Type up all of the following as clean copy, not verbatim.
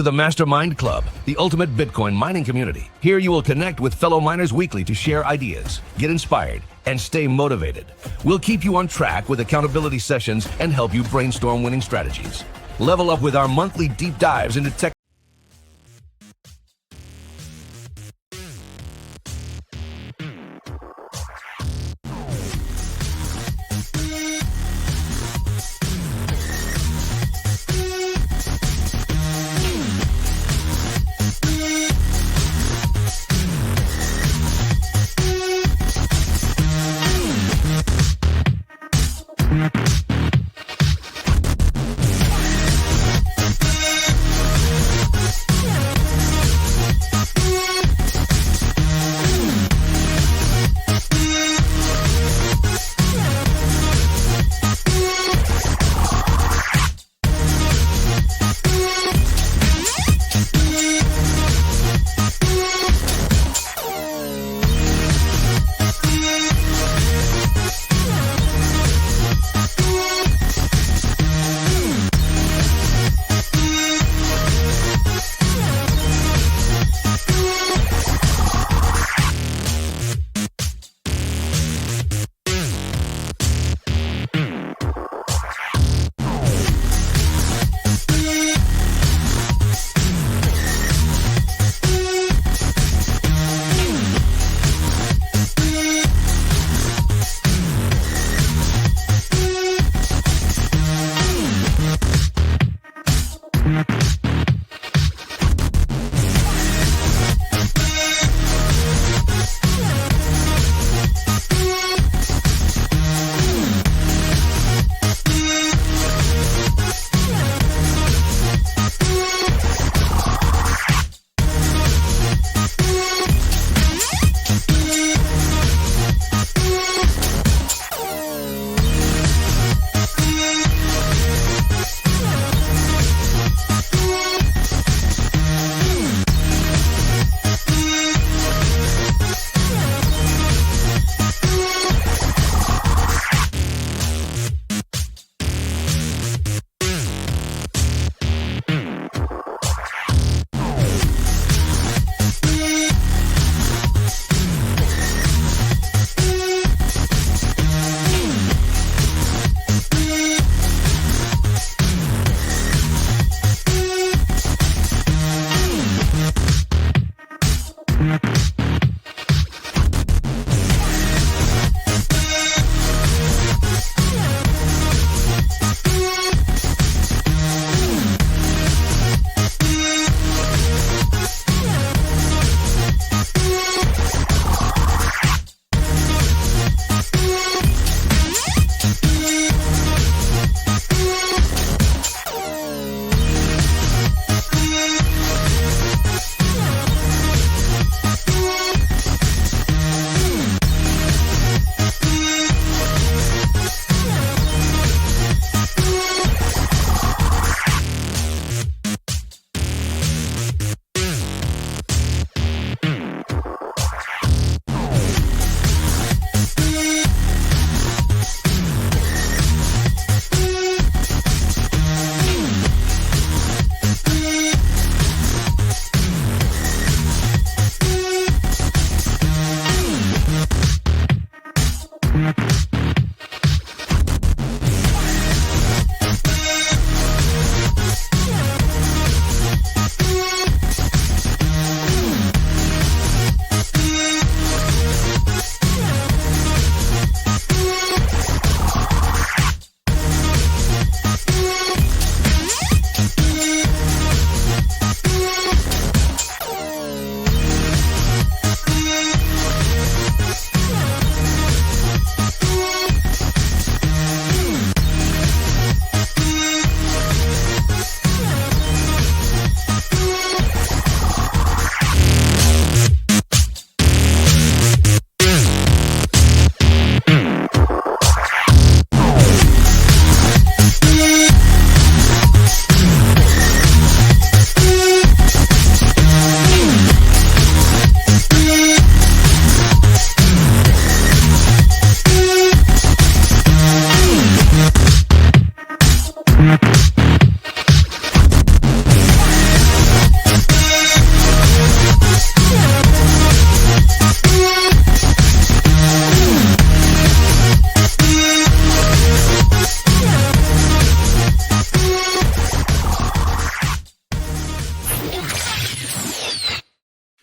to the MasterMINED Club, the ultimate Bitcoin mining community. Here you will connect with fellow miners weekly to share ideas, get inspired, and stay motivated. We'll keep you on track with accountability sessions and help you brainstorm winning strategies. Level up with our monthly deep dives into tech.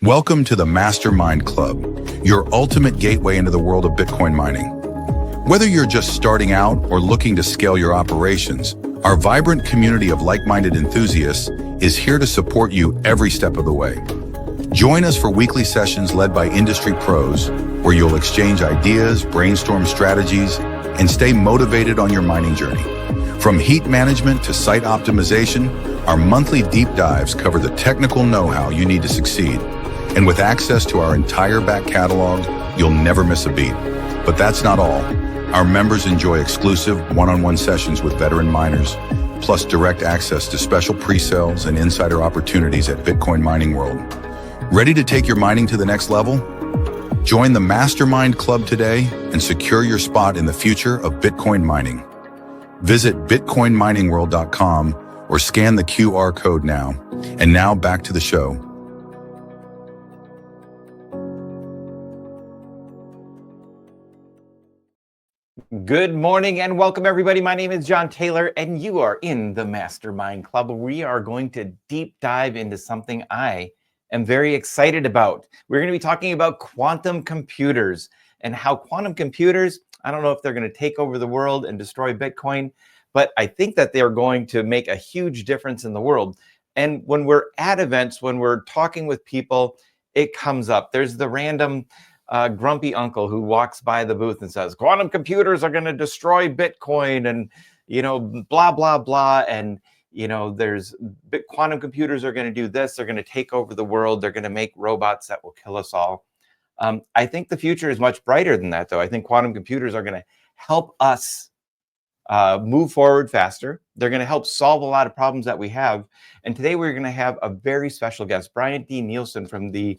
Welcome to the MasterMINED Club, your ultimate gateway into the world of Bitcoin mining. Whether you're just starting out or looking to scale your operations, our vibrant community of like-minded enthusiasts is here to support you every step of the way. Join us for weekly sessions led by industry pros, where you'll exchange ideas, brainstorm strategies, and stay motivated on your mining journey. From heat management to site optimization, our monthly deep dives cover the technical know-how you need to succeed. And with access to our entire back catalog, you'll never miss a beat. But that's not all. Our members enjoy exclusive one-on-one sessions with veteran miners, plus direct access to special pre-sales and insider opportunities at Bitcoin Mining World. Ready to take your mining to the next level? Join the MasterMINED Club today and secure your spot in the future of Bitcoin mining. Visit bitcoinminingworld.com or scan the QR code now. And now back to the show. Good morning and welcome everybody. My name is John Taylor and you are in the MasterMINED Club. We are going to deep dive into something I am very excited about. We're going to be talking about quantum computers and how quantum computers, I don't know if they're going to take over the world and destroy Bitcoin, but I think that they're going to make a huge difference in the world. And when we're at events, when we're talking with people, it comes up. There's the random grumpy uncle who walks by the booth and says, quantum computers are going to destroy Bitcoin and, blah, blah, blah. And, there's quantum computers are going to do this. They're going to take over the world. They're going to make robots that will kill us all. I think the future is much brighter than that, though. I think quantum computers are going to help us move forward faster. They're going to help solve a lot of problems that we have. And today we're going to have a very special guest, Bryant D. Nielson from the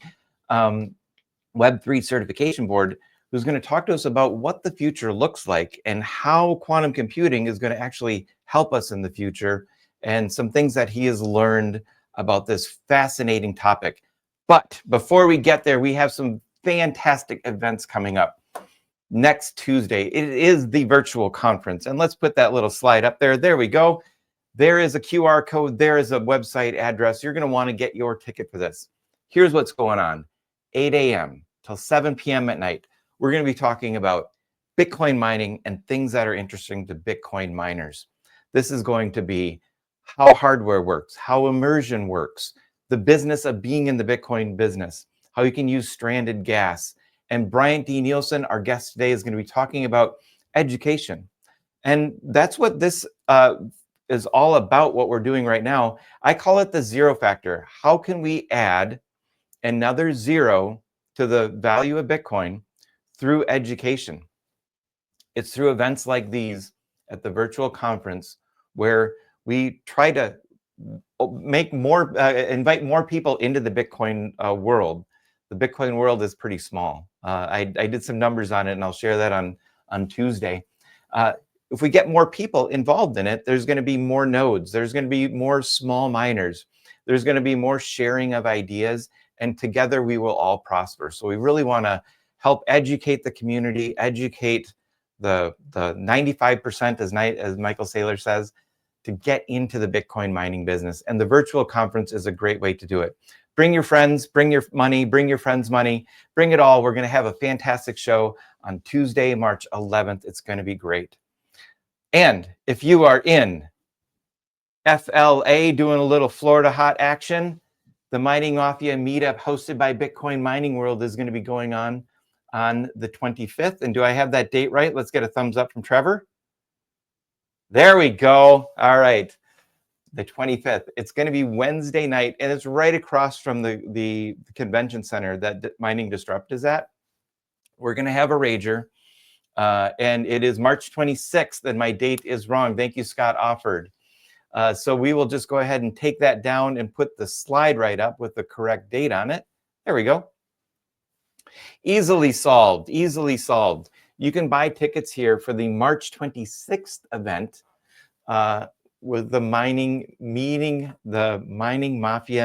Web3 Certification Board, who's going to talk to us about what the future looks like and how quantum computing is going to actually help us in the future and some things that he has learned about this fascinating topic. But before we get there, we have some fantastic events coming up. Next Tuesday, it is the virtual conference. And let's put that little slide up there. There we go. There is a QR code. There is a website address. You're going to want to get your ticket for this. Here's what's going on. 8 a.m. till 7 p.m. at night. We're going to be talking about Bitcoin mining and things that are interesting to Bitcoin miners. This is going to be how hardware works, how immersion works, the business of being in the Bitcoin business, how you can use stranded gas. And Bryant D. Nielson, our guest today, is going to be talking about education. And that's what this is all about, what we're doing right now. I call it the zero factor. How can we add another zero to the value of Bitcoin through education? It's through events like these at the virtual conference where we try to make more, invite more people into the Bitcoin world. The Bitcoin world is pretty small. I did some numbers on it and I'll share that on Tuesday. If we get more people involved in it, there's going to be more nodes. There's going to be more small miners. There's going to be more sharing of ideas, and together we will all prosper. So we really want to help educate the community, educate the 95%, as Michael Saylor says, to get into the Bitcoin mining business. And the virtual conference is a great way to do it. Bring your friends, bring your money, bring your friends' money, bring it all. We're going to have a fantastic show on Tuesday, March 11th. It's going to be great. And if you are in FLA doing a little Florida hot action, the Mining Mafia meetup hosted by Bitcoin Mining World is going to be going on the 25th. And do I have that date right? Let's get a thumbs up from Trevor. There we go. All right. The 25th. It's going to be Wednesday night, and it's right across from the convention center that Mining Disrupt is at. We're going to have a rager, and it is March 26th, and my date is wrong. Thank you, Scott Offord. So we will just go ahead and take that down and put the slide right up with the correct date on it. There we go. Easily solved, easily solved. You can buy tickets here for the March 26th event with the Mining Mafia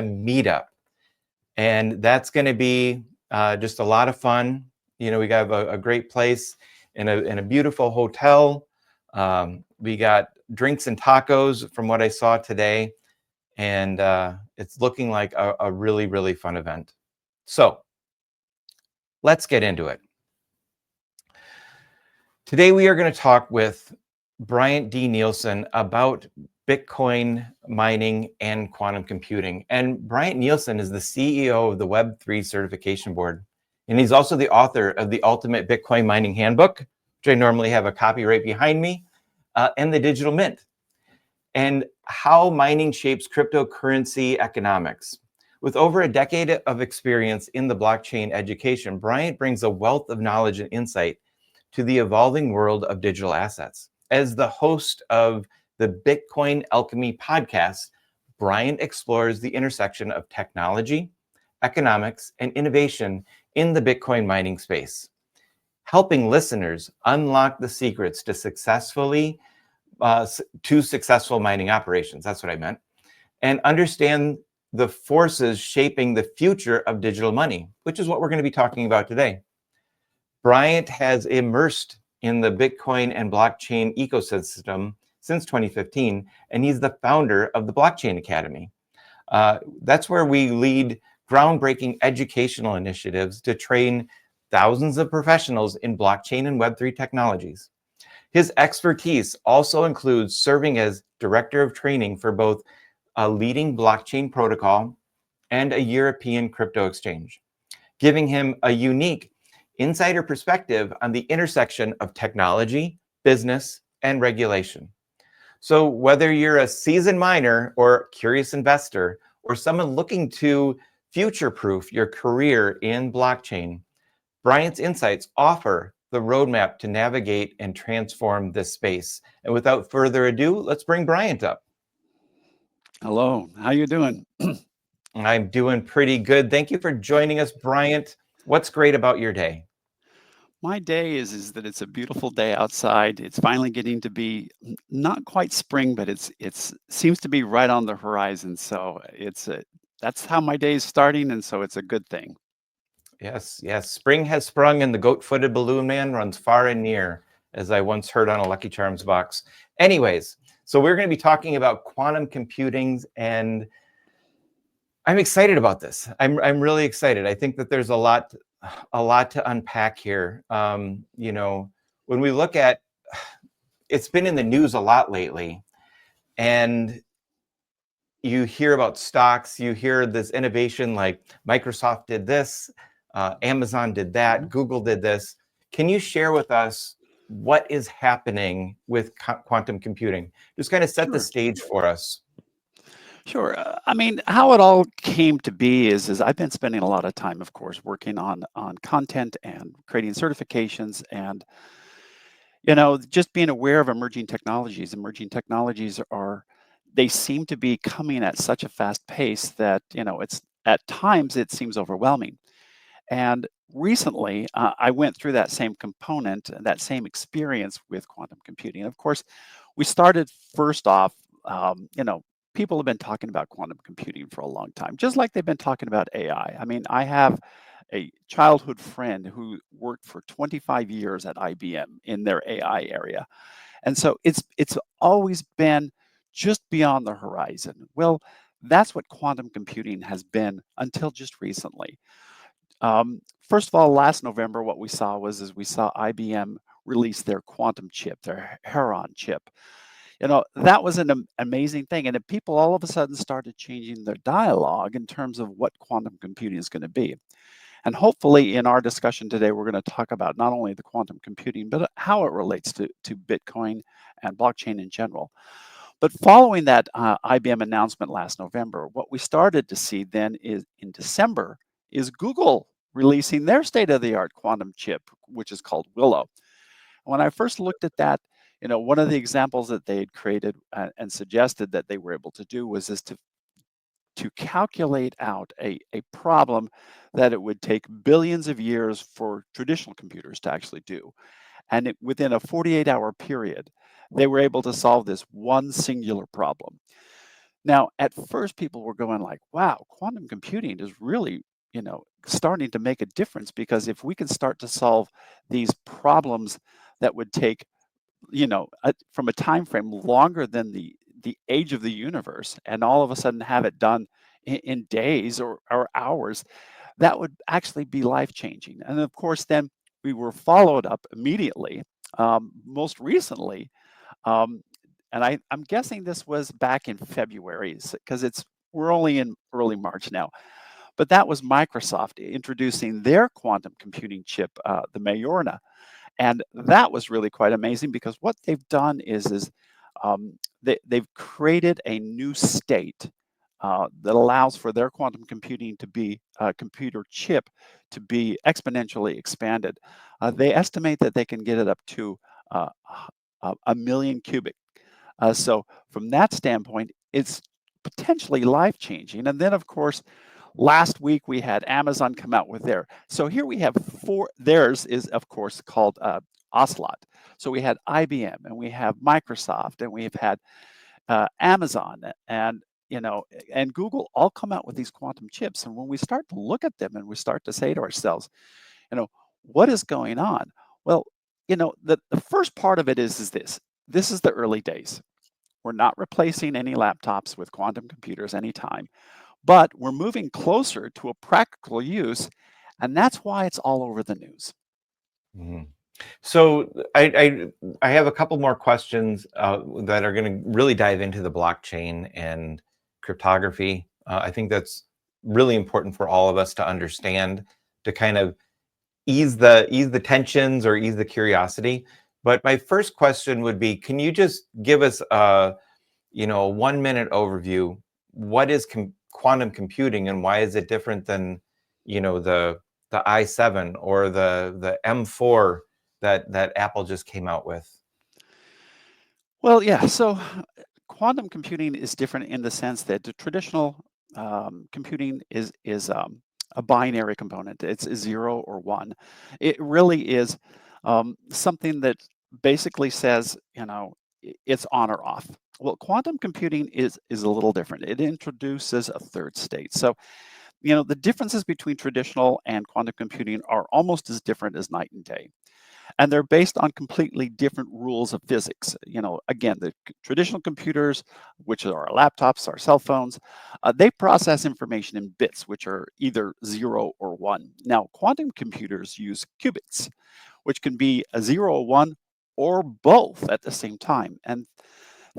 meetup. And that's going to be just a lot of fun. We got a great place in a beautiful hotel. We got drinks and tacos from what I saw today. And it's looking like a really, really fun event. So let's get into it. Today, we are going to talk with Bryant D. Nielson about Bitcoin mining and quantum computing. And Bryant Nielson is the CEO of the Web3 Certification Board. And he's also the author of the Ultimate Bitcoin Mining Handbook, which I normally have a copy right behind me, and the Digital Mint, and how mining shapes cryptocurrency economics. With over a decade of experience in the blockchain education, Bryant brings a wealth of knowledge and insight to the evolving world of digital assets. As the host of the Bitcoin Alchemy podcast, Bryant explores the intersection of technology, economics, and innovation in the Bitcoin mining space, helping listeners unlock the secrets to successful mining operations. That's what I meant. And understand the forces shaping the future of digital money, which is what we're going to be talking about today. Bryant has immersed in the Bitcoin and blockchain ecosystem since 2015, and he's the founder of the Blockchain Academy. That's where we lead groundbreaking educational initiatives to train thousands of professionals in blockchain and Web3 technologies. His expertise also includes serving as director of training for both a leading blockchain protocol and a European crypto exchange, giving him a unique insider perspective on the intersection of technology, business, and regulation. So whether you're a seasoned miner or curious investor, or someone looking to future-proof your career in blockchain, Bryant's insights offer the roadmap to navigate and transform this space. And without further ado, let's bring Bryant up. Hello, how you doing? I'm doing pretty good. Thank you for joining us, Bryant. What's great about your day? My day is that it's a beautiful day outside. It's finally getting to be not quite spring, but it's seems to be right on the horizon. So that's how my day is starting, and so it's a good thing. Yes, yes. Spring has sprung and the goat-footed balloon man runs far and near, as I once heard on a Lucky Charms box. Anyways, so we're going to be talking about quantum computing, and I'm excited about this. I'm really excited. I think that there's a lot to unpack here. When we look at, it's been in the news a lot lately, and you hear about stocks, you hear this innovation like Microsoft did this, Amazon did that, Google did this. Can you share with us what is happening with quantum computing? Just kind of set the stage for us. Sure. I mean, how it all came to be is I've been spending a lot of time, of course, working on content and creating certifications, and just being aware of emerging technologies. Emerging technologies they seem to be coming at such a fast pace that it's at times it seems overwhelming. And recently, I went through that same component, that same experience with quantum computing. Of course, we started first off, people have been talking about quantum computing for a long time, just like they've been talking about AI. I mean, I have a childhood friend who worked for 25 years at IBM in their AI area. And so it's always been just beyond the horizon. Well, that's what quantum computing has been until just recently. First of all, last November, what we saw we saw IBM release their quantum chip, their Heron chip. That was an amazing thing. And people all of a sudden started changing their dialogue in terms of what quantum computing is going to be. And hopefully in our discussion today, we're going to talk about not only the quantum computing, but how it relates to Bitcoin and blockchain in general. But following that IBM announcement last November, what we started to see then is in December is Google releasing their state-of-the-art quantum chip, which is called Willow. When I first looked at that, one of the examples that they had created and suggested that they were able to do was to calculate out a problem that it would take billions of years for traditional computers to actually do. And within a 48-hour period, they were able to solve this one singular problem. Now, at first, people were going like, wow, quantum computing is really, starting to make a difference, because if we can start to solve these problems that would take, from a time frame longer than the age of the universe, and all of a sudden have it done in days or hours, that would actually be life-changing. And of course, then we were followed up immediately, most recently, um, and I'm guessing this was back in February, because we're only in early March now. But that was Microsoft introducing their quantum computing chip, the Majorna. And that was really quite amazing, because what they've done is they've created a new state that allows for their quantum computing to be computer chip to be exponentially expanded. They estimate that they can get it up to uh, a million cubic. So from that standpoint, it's potentially life-changing. And then, of course, last week we had Amazon come out with their. So here we have four. Theirs is, of course, called Ocelot. So we had IBM, and we have Microsoft, and we've had Amazon, and and Google all come out with these quantum chips. And when we start to look at them and we start to say to ourselves, what is going on? Well, the first part of it is this. This is the early days. We're not replacing any laptops with quantum computers anytime, but we're moving closer to a practical use, and that's why it's all over the news. Mhm. So I have a couple more questions that are going to really dive into the blockchain and cryptography. I think that's really important for all of us to understand, to kind of ease the tensions or ease the curiosity. But my first question would be, can you just give us a 1-minute overview? What is quantum computing, and why is it different than the i7 or the M4 that Apple just came out with? Well, yeah. So quantum computing is different in the sense that the traditional computing is a binary component. It's a 0 or 1. It really is something that basically says, it's on or off. Well, quantum computing is a little different. It introduces a third state. So, the differences between traditional and quantum computing are almost as different as night and day. And they're based on completely different rules of physics. Again, the traditional computers, which are our laptops, our cell phones, they process information in bits, which are either 0 or 1. Now, quantum computers use qubits, which can be a 0 or 1 or both at the same time. And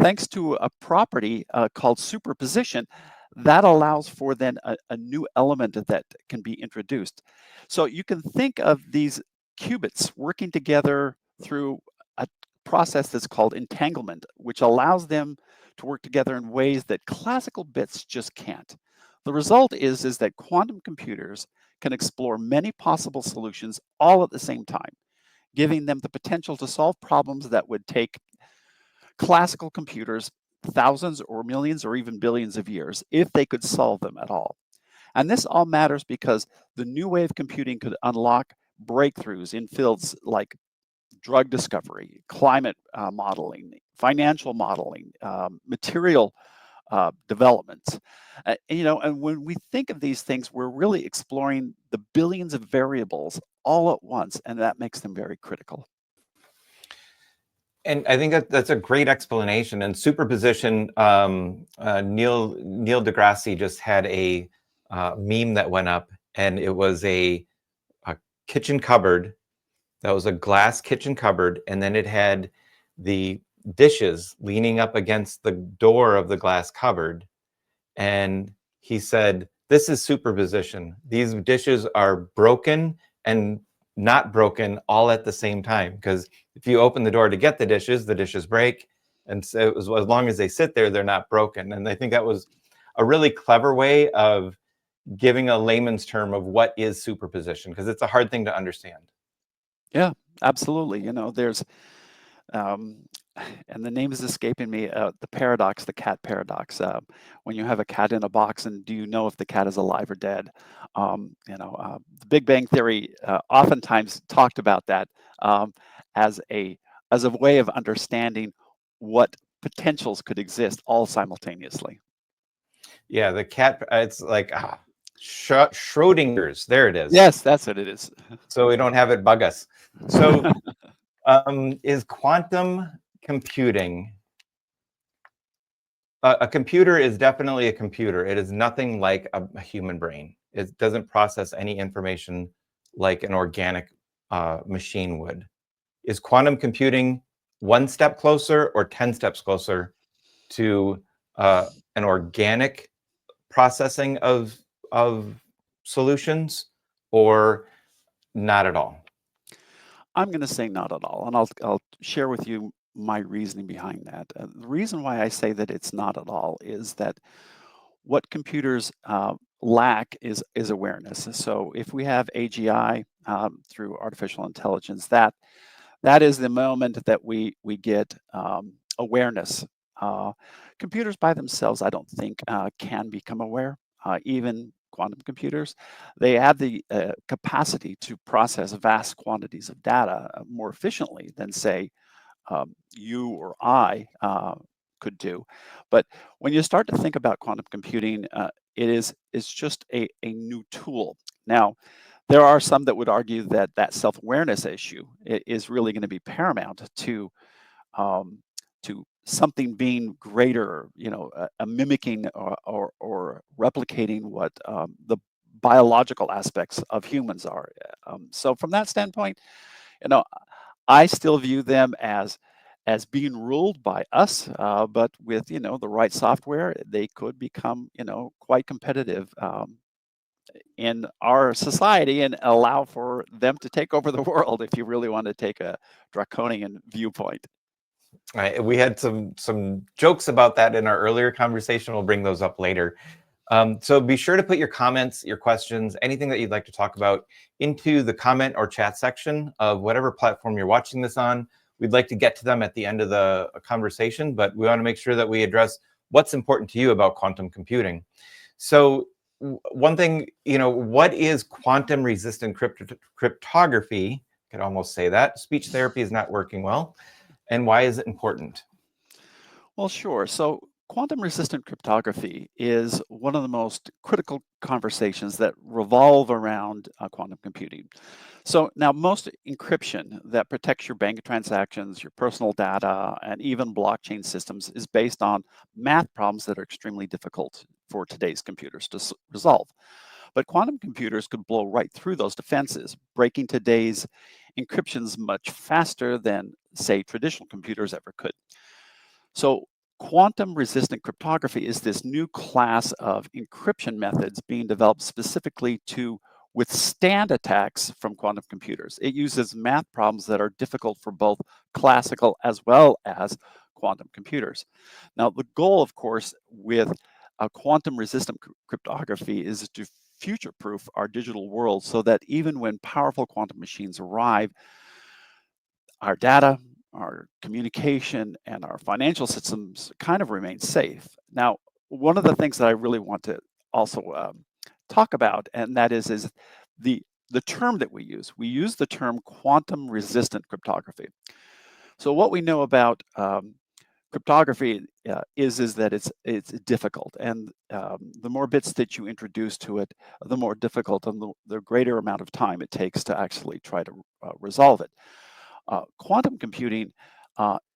thanks to a property called superposition, that allows for then a new element that can be introduced. So you can think of these qubits working together through a process that's called entanglement, which allows them to work together in ways that classical bits just can't. The result is that quantum computers can explore many possible solutions all at the same time, giving them the potential to solve problems that would take classical computers thousands or millions or even billions of years if they could solve them at all. And this all matters because the new way of computing could unlock breakthroughs in fields like drug discovery, climate modeling, financial modeling, material developments. And when we think of these things, we're really exploring the billions of variables all at once, and that makes them very critical. And I think that's a great explanation. And superposition, Neil deGrasse just had a meme that went up, and it was a kitchen cupboard that was a glass kitchen cupboard, and then it had the dishes leaning up against the door of the glass cupboard. And he said, this is superposition. These dishes are broken and not broken all at the same time, because if you open the door to get the dishes break, and so as long as they sit there, they're not broken. And I think that was a really clever way of giving a layman's term of what is superposition, because it's a hard thing to understand. Yeah, absolutely. There's and the name is escaping me, the paradox, the cat paradox. When you have a cat in a box, and do you know if the cat is alive or dead? The Big Bang Theory oftentimes talked about that as a way of understanding what potentials could exist all simultaneously. Yeah, the cat, it's like Schrodinger's. There it is. Yes, that's what it is. So we don't have it bug us. So is quantum computing, a computer is definitely a computer. It is nothing like a human brain. It doesn't process any information like an organic machine would. Is quantum computing one step closer or 10 steps closer to an organic processing of solutions, or not at all? I'm going to say not at all, and I'll share with you my reasoning behind that. The reason why I say that it's not at all is that what computers lack is awareness. So if we have AGI through artificial intelligence, that is the moment that we get awareness. Computers by themselves, I don't think, can become aware. Even quantum computers, they have the capacity to process vast quantities of data more efficiently than, say, you or I could do. But when you start to think about quantum computing, it's just a new tool. Now, there are some that would argue that self-awareness issue is really going to be paramount um, to something being greater, a mimicking or replicating what the biological aspects of humans are. So from that standpoint, you know, I still view them as being ruled by us, but with the right software, they could become quite competitive in our society and allow for them to take over the world. If you really want to take a draconian viewpoint. We had some jokes about that in our earlier conversation. We'll bring those up later. So be sure to put your comments, your questions, anything that you'd like to talk about into the comment or chat section of whatever platform you're watching this on. We'd like to get to them at the end of the conversation, but we want to make sure that we address what's important to you about quantum computing. So one thing, what is quantum resistant cryptography? I could almost say that. Speech therapy is not working well. And why is it important? Well, sure. So quantum resistant cryptography is one of the most critical conversations that revolve around quantum computing. So now most encryption that protects your bank transactions, your personal data, and even blockchain systems is based on math problems that are extremely difficult for today's computers to resolve. But quantum computers could blow right through those defenses, breaking today's encryptions much faster than, say, traditional computers ever could. So quantum resistant cryptography is this new class of encryption methods being developed specifically to withstand attacks from quantum computers. It uses math problems that are difficult for both classical as well as quantum computers. Now, the goal, of course, with quantum resistant cryptography is to future-proof our digital world so that even when powerful quantum machines arrive, our data, our communication, and our financial systems kind of remain safe. Now, one of the things that I really want to also talk about, and that is the term that we use. We use the term quantum resistant cryptography. So what we know about cryptography is that it's difficult, and the more bits that you introduce to it, the more difficult and the greater amount of time it takes to actually try to resolve it. Quantum computing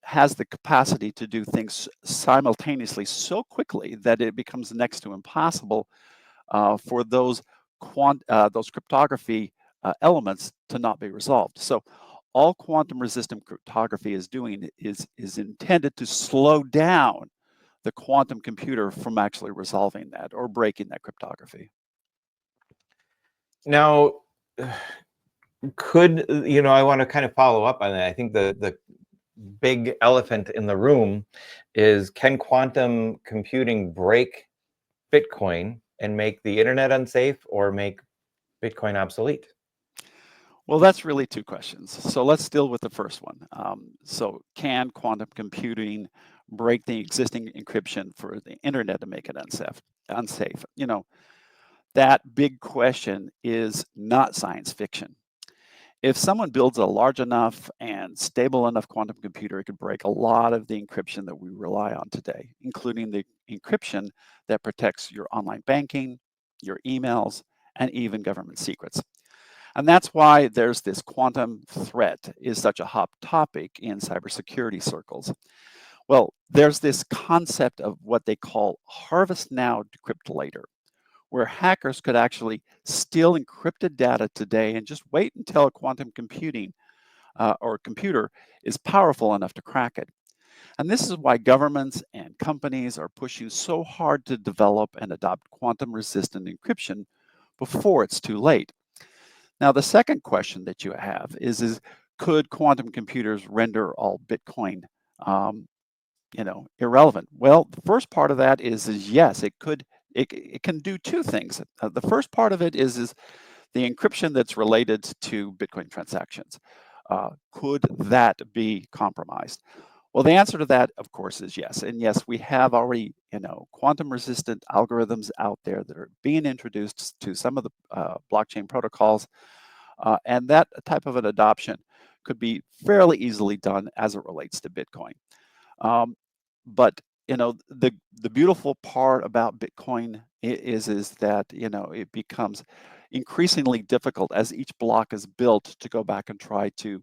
has the capacity to do things simultaneously so quickly that it becomes next to impossible for those cryptography elements to not be resolved. So all quantum resistant cryptography is doing is intended to slow down the quantum computer from actually resolving that or breaking that cryptography. Now, I want to kind of follow up on that. I think the big elephant in the room is, can quantum computing break Bitcoin and make the internet unsafe or make Bitcoin obsolete? Well, that's really two questions. So let's deal with the first one. So can quantum computing break the existing encryption for the internet to make it unsafe? That big question is not science fiction. If someone builds a large enough and stable enough quantum computer, it could break a lot of the encryption that we rely on today, including the encryption that protects your online banking, your emails, and even government secrets. And that's why there's this quantum threat is such a hot topic in cybersecurity circles. Well, there's this concept of what they call harvest now, decrypt later, where hackers could actually steal encrypted data today and just wait until a quantum computing or computer is powerful enough to crack it. And this is why governments and companies are pushing so hard to develop and adopt quantum-resistant encryption before it's too late. Now, the second question that you have is could quantum computers render all Bitcoin, irrelevant? Well, the first part of that is yes, it could. It can do two things. The first part of it is the encryption that's related to Bitcoin transactions. Could that be compromised? Well, the answer to that, of course, is yes. And yes, we have already, quantum-resistant algorithms out there that are being introduced to some of the blockchain protocols, and that type of an adoption could be fairly easily done as it relates to Bitcoin. But the beautiful part about Bitcoin is that it becomes increasingly difficult as each block is built to go back and try to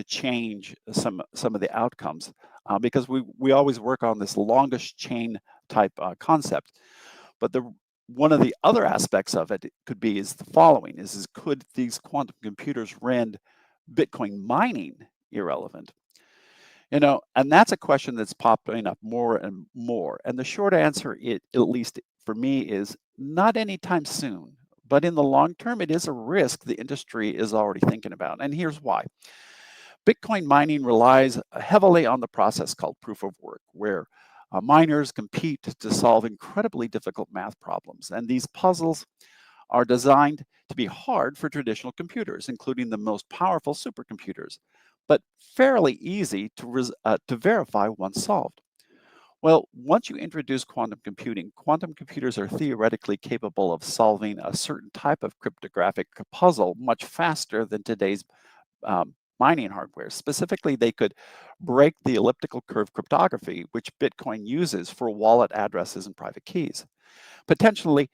change some of the outcomes, because we always work on this longest chain type concept. But one of the other aspects of it could be is the following: is could these quantum computers render Bitcoin mining irrelevant? And that's a question that's popping up more and more. And the short answer, at least for me, is not anytime soon. But in the long term, it is a risk the industry is already thinking about. And here's why. Bitcoin mining relies heavily on the process called proof of work, where miners compete to solve incredibly difficult math problems. And these puzzles are designed to be hard for traditional computers, including the most powerful supercomputers, but fairly easy to verify once solved. Well, once you introduce quantum computing, quantum computers are theoretically capable of solving a certain type of cryptographic puzzle much faster than today's mining hardware. Specifically, they could break the elliptical curve cryptography, which Bitcoin uses for wallet addresses and private keys. Potentially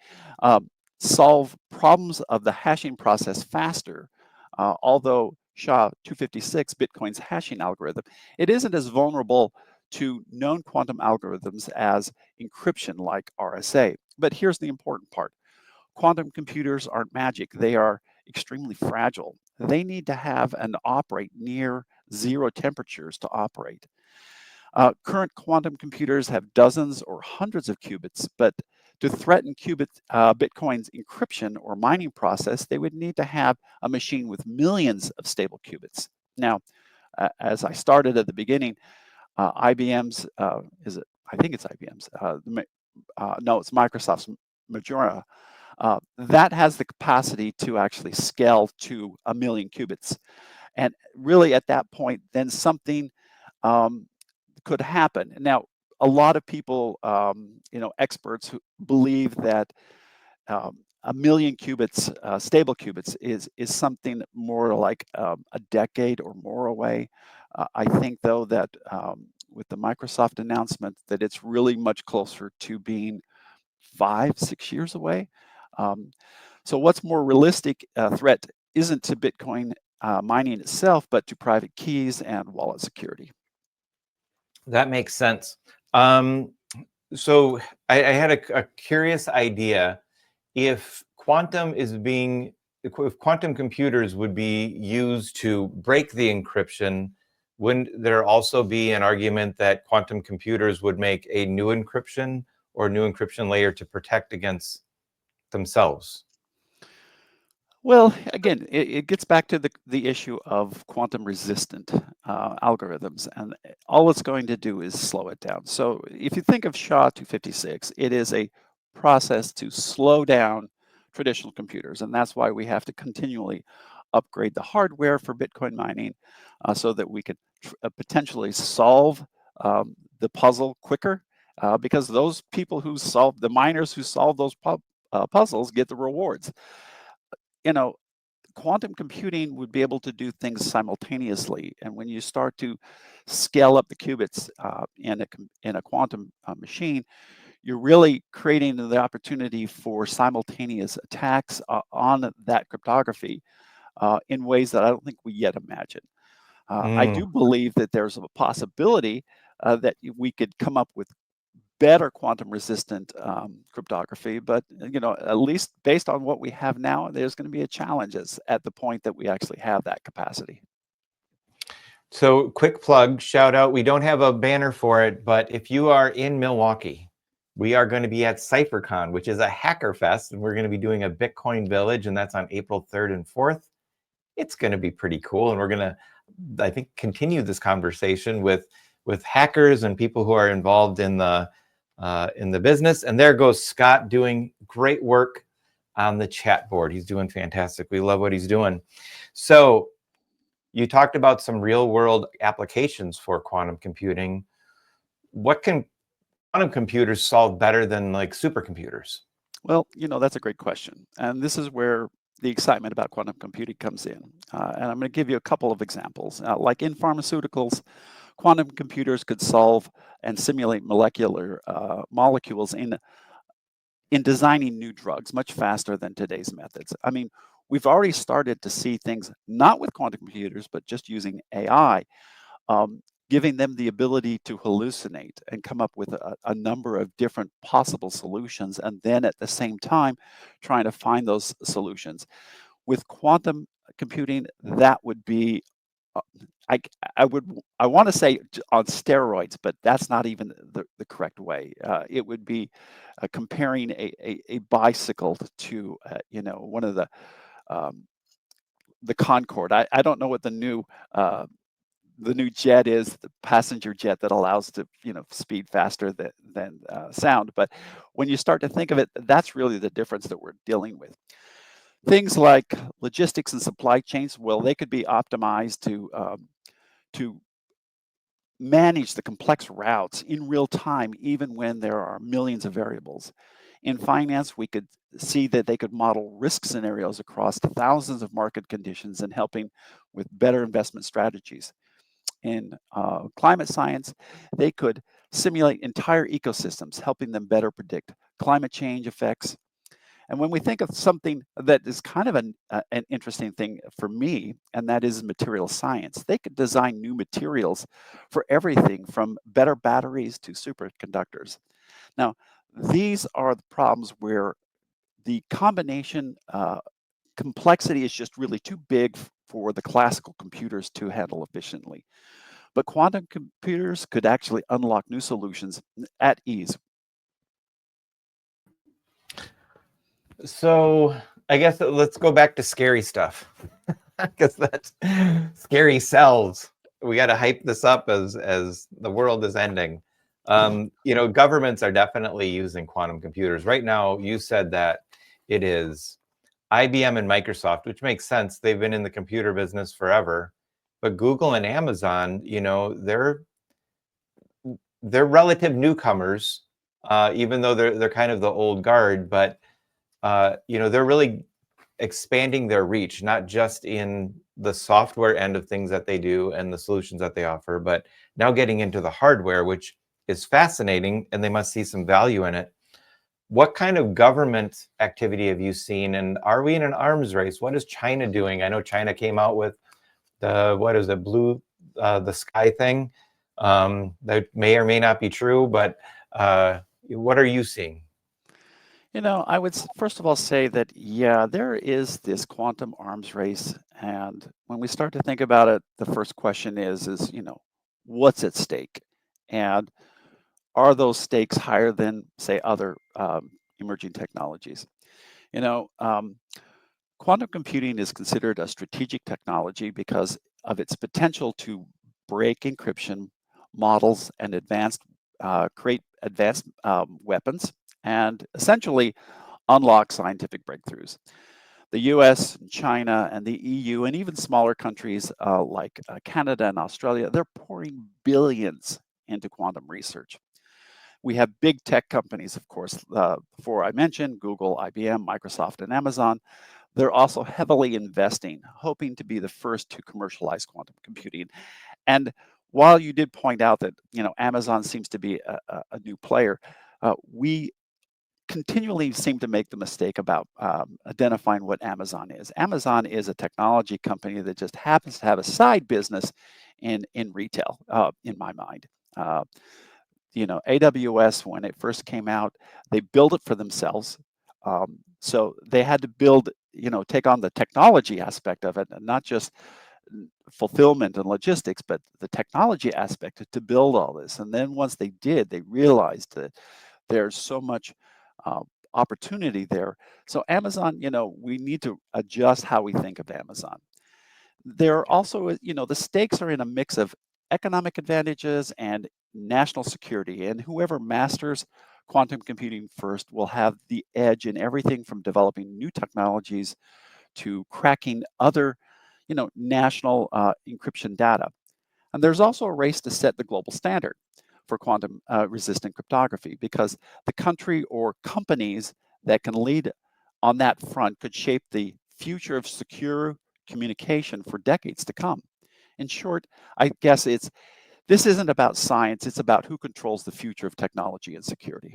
solve problems of the hashing process faster, although SHA-256, Bitcoin's hashing algorithm, it isn't as vulnerable to known quantum algorithms as encryption like RSA. But here's the important part. Quantum computers aren't magic. They are extremely fragile. They need to have and operate near zero temperatures to operate. Current quantum computers have dozens or hundreds of qubits, but to threaten Bitcoin's encryption or mining process, they would need to have a machine with millions of stable qubits. Now, as I started at the beginning, IBM's, I think it's IBM's, no, it's Microsoft's Majora, that has the capacity to actually scale to 1 million qubits. And really at that point, then something could happen. Now, a lot of people, experts who believe that 1 million qubits, stable qubits, is something more like a decade or more away. I think, though, that with the Microsoft announcement, that it's really much closer to being 5-6 years away. So what's more realistic threat isn't to Bitcoin mining itself, but to private keys and wallet security. That makes sense. So I had a curious idea. If quantum computers would be used to break the encryption, wouldn't there also be an argument that quantum computers would make a new encryption or new encryption layer to protect against themselves? Well, again, it gets back to the issue of quantum resistant algorithms, and all it's going to do is slow it down. So if you think of SHA-256, it is a process to slow down traditional computers, and that's why we have to continually upgrade the hardware for Bitcoin mining so that we could potentially solve the puzzle quicker, because those people the miners who solve those puzzles get the rewards. Quantum computing would be able to do things simultaneously. And when you start to scale up the qubits in a quantum machine, you're really creating the opportunity for simultaneous attacks on that cryptography in ways that I don't think we yet imagine. I do believe that there's a possibility that we could come up with better quantum resistant cryptography, but at least based on what we have now, there's going to be a challenge at the point that we actually have that capacity. So quick plug, shout out. We don't have a banner for it, but if you are in Milwaukee, we are going to be at CypherCon, which is a hacker fest, and we're going to be doing a Bitcoin Village, and that's on April 3rd and 4th. It's going to be pretty cool, and we're going to, I think, continue this conversation with hackers and people who are involved in the business. And there goes Scott doing great work on the chat board. He's doing fantastic. We love what he's doing. So you talked about some real world applications for quantum computing. What can quantum computers solve better than like supercomputers? Well, that's a great question. And this is where the excitement about quantum computing comes in. And I'm going to give you a couple of examples. Like in pharmaceuticals, quantum computers could solve and simulate molecular molecules in designing new drugs much faster than today's methods. I mean, we've already started to see things not with quantum computers, but just using AI, giving them the ability to hallucinate and come up with a number of different possible solutions, and then at the same time trying to find those solutions. With quantum computing, that would be I want to say on steroids, but that's not even the correct way. It would be comparing a bicycle to one of the Concorde. I don't know what the new jet is, the passenger jet that allows to speed faster than sound. But when you start to think of it, that's really the difference that we're dealing with. Things like logistics and supply chains, well, they could be optimized to manage the complex routes in real time, even when there are millions of variables. In finance, we could see that they could model risk scenarios across thousands of market conditions and helping with better investment strategies. In climate science, they could simulate entire ecosystems, helping them better predict climate change effects. And when we think of something that is kind of an interesting thing for me, and that is material science, they could design new materials for everything from better batteries to superconductors. Now, these are the problems where the combination complexity is just really too big for the classical computers to handle efficiently. But quantum computers could actually unlock new solutions at ease. So I guess let's go back to scary stuff. Because that's scary sells. We got to hype this up as the world is ending. Governments are definitely using quantum computers. Right now, you said that it is IBM and Microsoft, which makes sense. They've been in the computer business forever. But Google and Amazon, they're relative newcomers, even though they're kind of the old guard. But they're really expanding their reach, not just in the software end of things that they do and the solutions that they offer, but now getting into the hardware, which is fascinating, and they must see some value in it. What kind of government activity have you seen? And are we in an arms race? What is China doing? I know China came out with the blue, the sky thing. That may or may not be true, but what are you seeing? I would first of all say that, yeah, there is this quantum arms race. And when we start to think about it, the first question is what's at stake? And are those stakes higher than, say, other emerging technologies? Quantum computing is considered a strategic technology because of its potential to break encryption models and create advanced weapons and essentially unlock scientific breakthroughs. The US, China, and the EU, and even smaller countries like Canada and Australia, they're pouring billions into quantum research. We have big tech companies, of course, before I mentioned Google, IBM, Microsoft, and Amazon. They're also heavily investing, hoping to be the first to commercialize quantum computing. And while you did point out that Amazon seems to be a new player, we continually seem to make the mistake about identifying what Amazon is. Amazon is a technology company that just happens to have a side business in retail, in my mind. AWS, when it first came out, they built it for themselves. So they had to take on the technology aspect of it, and not just fulfillment and logistics, but the technology aspect to build all this. And then once they did, they realized that there's so much opportunity there. So Amazon, we need to adjust how we think of Amazon. There are also, the stakes are in a mix of economic advantages and national security. And whoever masters quantum computing first will have the edge in everything from developing new technologies to cracking other, national encryption data. And there's also a race to set the global standard for quantum resistant cryptography, because the country or companies that can lead on that front could shape the future of secure communication for decades to come. In short, I guess this isn't about science, it's about who controls the future of technology and security.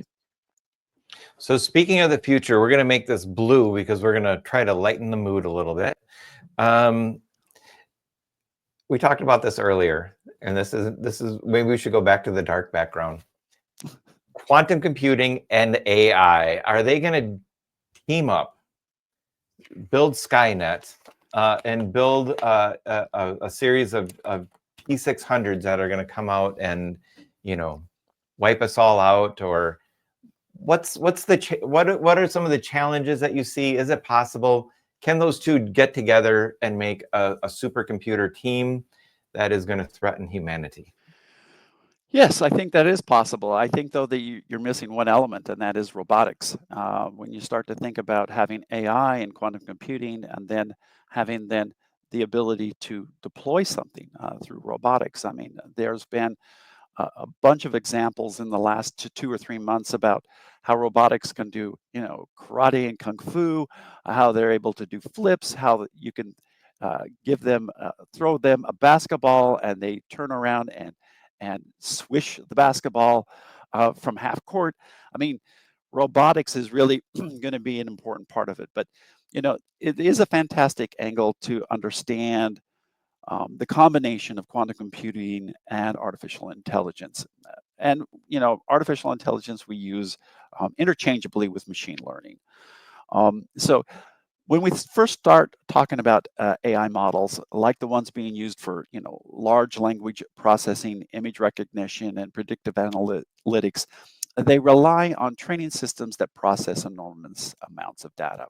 So speaking of the future, we're going to make this blue because we're going to try to lighten the mood a little bit. We talked about this earlier, and this is maybe we should go back to the dark background. Quantum computing and AI, are they going to team up, build Skynet, and build a series of P600s that are going to come out and, wipe us all out? Or what are some of the challenges that you see? Is it possible? Can those two get together and make a supercomputer team that is going to threaten humanity? Yes, I think that is possible. I think, though, that you're missing one element, and that is robotics. When you start to think about having AI and quantum computing, and then having the ability to deploy something through robotics. I mean, there's been a bunch of examples in the last 2 or 3 months about how robotics can do, karate and kung fu, how they're able to do flips, how you can throw them a basketball and they turn around and swish the basketball from half court. I mean, robotics is really going to be an important part of it. But, it is a fantastic angle to understand the combination of quantum computing and artificial intelligence. And, artificial intelligence we use interchangeably with machine learning. So when we first start talking about AI models, like the ones being used for, large language processing, image recognition, and predictive analytics, they rely on training systems that process enormous amounts of data.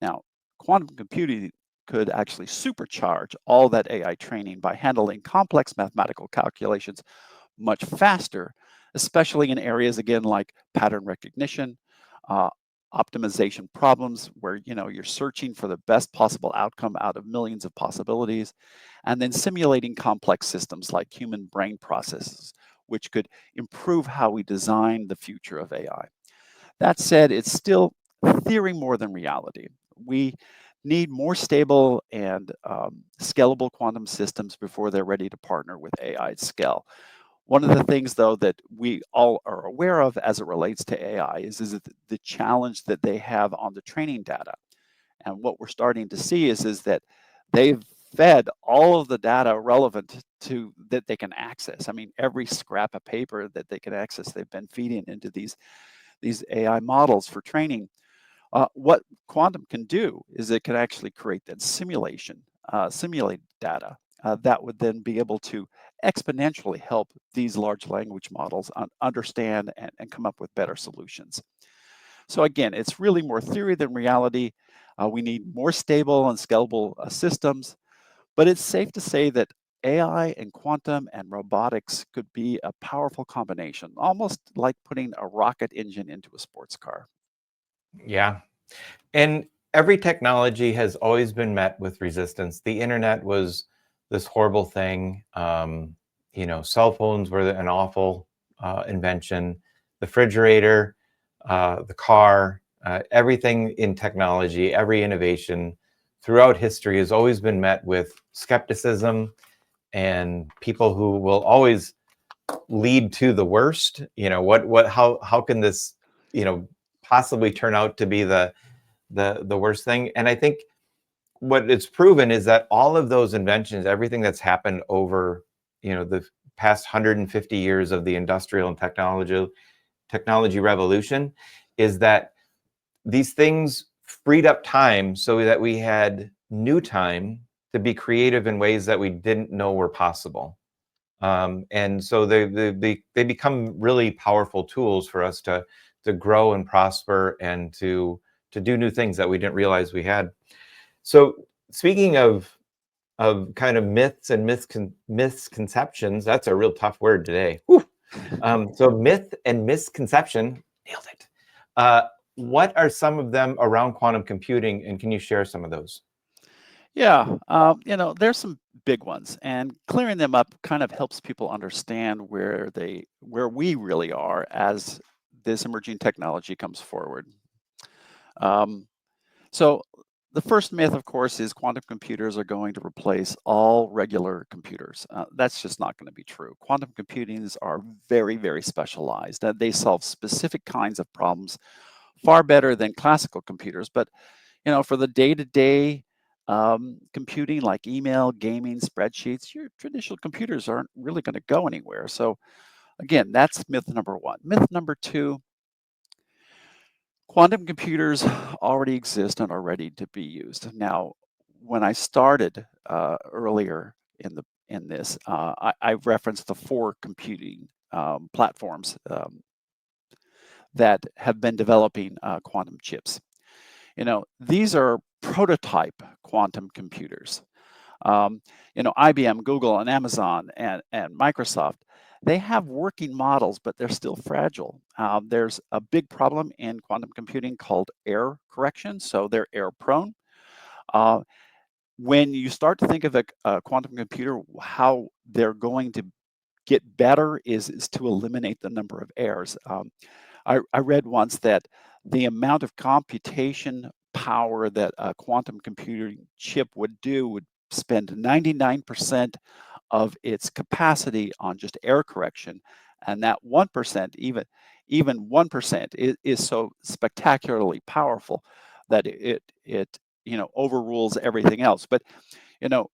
Now, quantum computing could actually supercharge all that AI training by handling complex mathematical calculations much faster, especially in areas, again, like pattern recognition, optimization problems where you're searching for the best possible outcome out of millions of possibilities, and then simulating complex systems like human brain processes, which could improve how we design the future of AI. That said, it's still theory more than reality. We need more stable and scalable quantum systems before they're ready to partner with AI at scale. One of the things, though, that we all are aware of as it relates to AI is the challenge that they have on the training data. And what we're starting to see is that they've fed all of the data relevant to that they can access. I mean, every scrap of paper that they can access, they've been feeding into these AI models for training. What quantum can do is it can actually create that simulated data that would then be able to exponentially help these large language models understand and come up with better solutions. So again, it's really more theory than reality. We need more stable and scalable systems, but it's safe to say that AI and quantum and robotics could be a powerful combination, almost like putting a rocket engine into a sports car. Yeah. And every technology has always been met with resistance. The internet was this horrible thing. Cell phones were an awful invention. The refrigerator, the car, everything in technology, every innovation throughout history has always been met with skepticism and people who will always lead to the worst. How can this, possibly turn out to be the worst thing? And I think what it's proven is that all of those inventions, everything that's happened over, the past 150 years of the industrial and technology revolution, is that these things freed up time so that we had new time to be creative in ways that we didn't know were possible. And so they become really powerful tools for us to grow and prosper and to do new things that we didn't realize we had. So speaking of kind of myths and misconceptions, that's a real tough word today. So myth and misconception, nailed it. What are some of them around quantum computing, and can you share some of those? Yeah, there's some big ones, and clearing them up kind of helps people understand where we really are as this emerging technology comes forward. So the first myth, of course, is quantum computers are going to replace all regular computers. That's just not going to be true. Quantum computings are very, very specialized. They solve specific kinds of problems far better than classical computers. But for the day-to-day computing like email, gaming, spreadsheets, your traditional computers aren't really going to go anywhere. So again, that's myth number one. Myth number two, quantum computers already exist and are ready to be used. Now, when I started earlier in this, I referenced the 4 computing platforms that have been developing quantum chips. These are prototype quantum computers. IBM, Google, and Amazon, and Microsoft, they have working models, but they're still fragile. There's a big problem in quantum computing called error correction, so they're error prone. When you start to think of a quantum computer, how they're going to get better is to eliminate the number of errors. I read once that the amount of computation power that a quantum computing chip would do would spend 99% of its capacity on just error correction, and that 1%, even 1%, is so spectacularly powerful that it overrules everything else. But